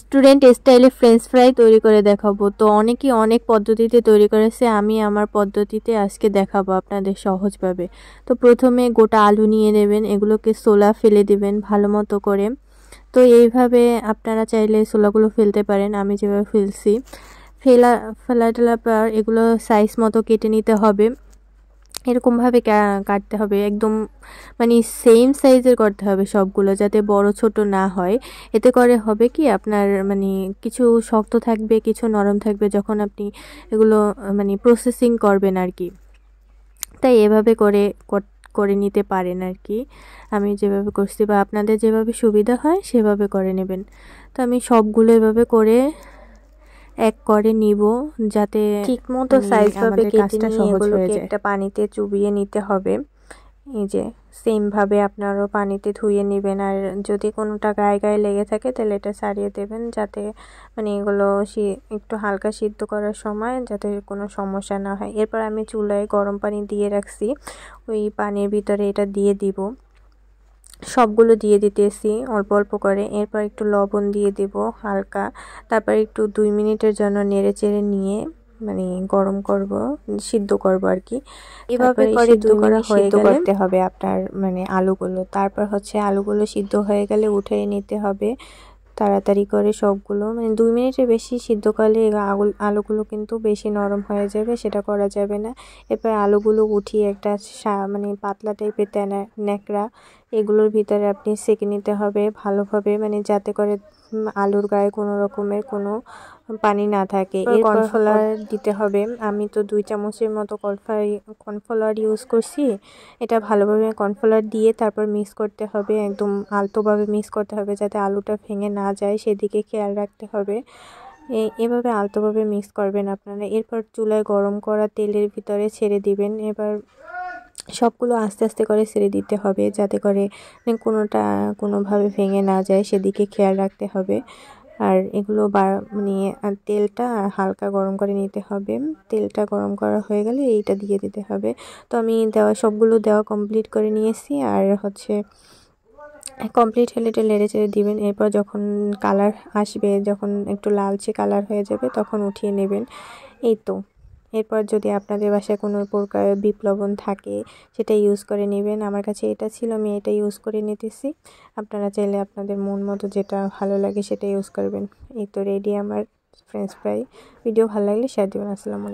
Student স্টাইলে French fry তৈরি করে দেখাবো। তো অনেকেই অনেক পদ্ধতিতে তৈরি করেছে, আমি আমার পদ্ধতিতে আজকে দেখাবো আপনাদের সহজভাবে। তো প্রথমে গোটা আলু নিয়ে নেবেন, এগুলোকে ছোলা ফেলে দিবেন ভালো মতো করে। তো এইভাবে আপনারা চাইলে ছোলাগুলো ফেলতে পারেন, আমি যেভাবে ফেলছি। ফেলার পর এগুলো সাইজ মতো কেটে নিতে হবে। এরকমভাবে কাটতে হবে, একদম মানে সেম সাইজের করতে হবে সবগুলো, যাতে বড় ছোট না হয়। এতে করে হবে কি আপনার মানে কিছু শক্ত থাকবে, কিছু নরম থাকবে যখন আপনি এগুলো মানে প্রসেসিং করবেন আর কি। তাই এভাবে করে নিতে পারেন আর কি। আমি যেভাবে করছি বা আপনাদের যেভাবে সুবিধা হয় সেভাবে করে নেবেন। তো আমি সবগুলো এভাবে করে এক করে নিব, যাতে ঠিকমতো সাইজভাবে কেটে নিয়ে এগুলোকে একটা পানিতে চুবিয়ে নিতে হবে। এই যে সেমভাবে আপনারাও পানিতে ধুয়ে নেবেন। আর যদি কোনোটা গায়ে গায়ে লেগে থাকে তাহলে এটা ছাড়িয়ে দেবেন, যাতে মানে এগুলো একটু হালকা সিদ্ধ করার সময় যাতে কোনো সমস্যা না হয়। এরপর আমি চুলায় গরম পানি দিয়ে রাখছি, ওই পানির ভিতরে এটা দিয়ে দিব। সবগুলো দিয়ে দিতেছি অল্প অল্প করে। এরপর একটু লবণ দিয়ে দেব হালকা, তারপর একটু 2 মিনিটের জন্য নেড়ে চেড়ে নিয়ে মানে গরম করব, সিদ্ধ করব আর কি। এভাবে করে 2 মিনিট সিদ্ধ করতে হবে আপনার মানে আলুগুলো। তারপর হচ্ছে আলুগুলো সিদ্ধ হয়ে গেলে উঠিয়ে নিতে হবে তাড়াতাড়ি করে সবগুলো। মানে 2 মিনিটের বেশি সিদ্ধ করলে আলুগুলো কিন্তু বেশি নরম হয়ে যাবে, সেটা করা যাবে না। এরপর আলুগুলো উঠিয়ে একটা মানে পাতলা টাইপের ন্যাকড়া এগুলোর ভিতরে আপনি সেঁকে নিতে হবে ভালোভাবে, মানে যাতে করে আলুর গায়ে কোনো রকমের কোনো পানি না থাকে। এরপর কর্নফ্লাওয়ার দিতে হবে। আমি তো 2 চামচের মতো কর্নফ্লাওয়ার ইউজ করছি। এটা ভালোভাবে কর্নফ্লাওয়ার দিয়ে তারপর মিক্স করতে হবে, একদম আলতোভাবে মিক্স করতে হবে যাতে আলুটা ভেঙে না যায়, সেদিকে খেয়াল রাখতে হবে। এভাবে আলতোভাবে মিক্স করবেন আপনারা। এরপর চুলায় গরম করা তেলের ভিতরে ছেড়ে দিবেন। এবার সবগুলো আস্তে আস্তে করে ছেড়ে দিতে হবে, যাতে করে কোনোটা কোনোভাবে ভেঙে না যায়, সেদিকে খেয়াল রাখতে হবে। আর এগুলো মানে তেলটা হালকা গরম করে নিতে হবে। তেলটা গরম করা হয়ে গেলে এইটা দিয়ে দিতে হবে। তো আমি সবগুলো দেওয়া কমপ্লিট করে নিয়েছি। আর হচ্ছে কমপ্লিট হলে এটা নেড়ে চেড়ে দিবেন। এরপর যখন কালার আসবে, যখন একটু লালচে কালার হয়ে যাবে তখন উঠিয়ে নেবেন। এই তো। এরপর যদি আপনাদের বাসায় কোনো প্রকার বিট লবণ থাকে সেটা ইউজ করে নেবেন। আমার কাছে এটা ছিল, আমি এটা ইউজ করে নিতেছি। আপনারা চাইলে আপনাদের মন মতো যেটা ভালো লাগে সেটা ইউজ করবেন। এই তো রেডি আমার ফ্রেঞ্চ ফ্রাই। ভিডিও ভালো লাগলে শেয়ার দিবেন। আসসালামু আলাইকুম।